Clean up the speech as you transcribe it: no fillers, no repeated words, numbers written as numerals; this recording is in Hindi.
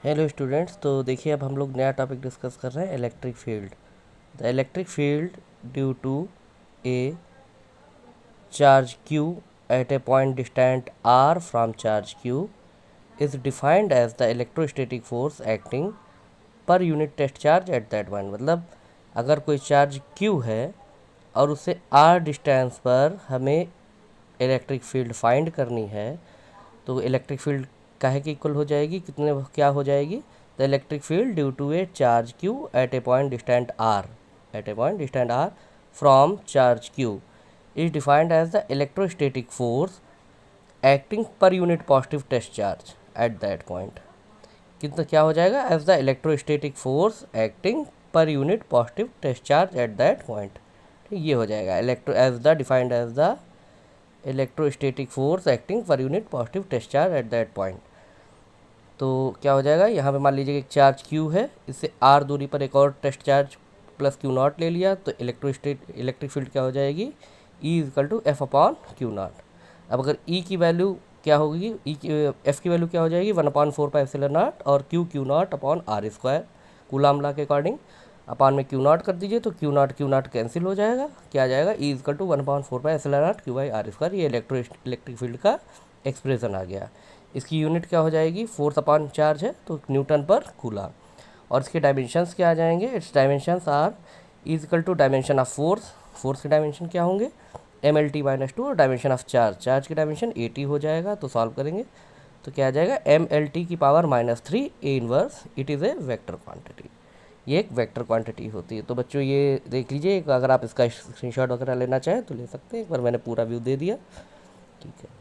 हेलो स्टूडेंट्स, तो देखिए अब हम लोग नया टॉपिक डिस्कस कर रहे हैं electric field. The electric field due to a charge q at a point distant r from charge q is defined as the electrostatic force acting per unit test charge at that point। मतलब अगर कोई चार्ज q है और उससे r डिस्टेंस पर हमें इलेक्ट्रिक फील्ड फाइंड करनी है, तो इलेक्ट्रिक फील्ड काहे की इक्वल हो जाएगी, कितने क्या हो जाएगी? The electric field due to a charge q at a point distant r from charge q is defined as the electrostatic force acting per unit positive test charge at that point. कितना क्या हो जाएगा? As the electrostatic force acting per unit positive test charge at that point. ठीक, ये हो जाएगा electro as the defined as the electrostatic force acting per unit positive test charge at that point. तो क्या हो जाएगा, यहाँ पे मान लीजिए एक चार्ज q है, इससे r दूरी पर एक और test charge plus q naught ले लिया, तो इलेक्ट्रिक फील्ड क्या हो जाएगी? E equal to F upon Q naught. अब अगर E की वैल्यू क्या होगी, F की वैल्यू क्या हो जाएगी? 1/4πε0 और Q naught upon R square Coulomb law के अकॉर्डिंग। अपान में क्यू नॉट कर दीजिए तो क्यू नॉट कैंसिल हो जाएगा। क्या आ जाएगा? E equal to 1/4πε0 q/r²। ये इलेक्ट्रिक फील्ड का एक्सप्रेशन आ गया। इसकी यूनिट क्या हो जाएगी? फोर्स अपॉन चार्ज है तो न्यूटन पर कूलाम। और इसके डायमेंशंस क्या आ जाएंगे? Its dimensions are equal to dimension of force के डायमेंशन क्या होंगे? mlt-2 और डायमेंशन ऑफ चार्ज के डायमेंशन 80 हो जाएगा। तो सॉल्व करेंगे तो क्या आ जाएगा? mlt की power -3 A inverse, it is a vector quantity. ये एक वेक्टर क्वांटिटी होती है। तो बच्चों ये देख लीजिए, अगर आप इसका स्क्रीनशॉट वगैरह लेना चाहें तो ले सकते हैं। एक बार मैंने पूरा व्यू दे दिया। ठीक है।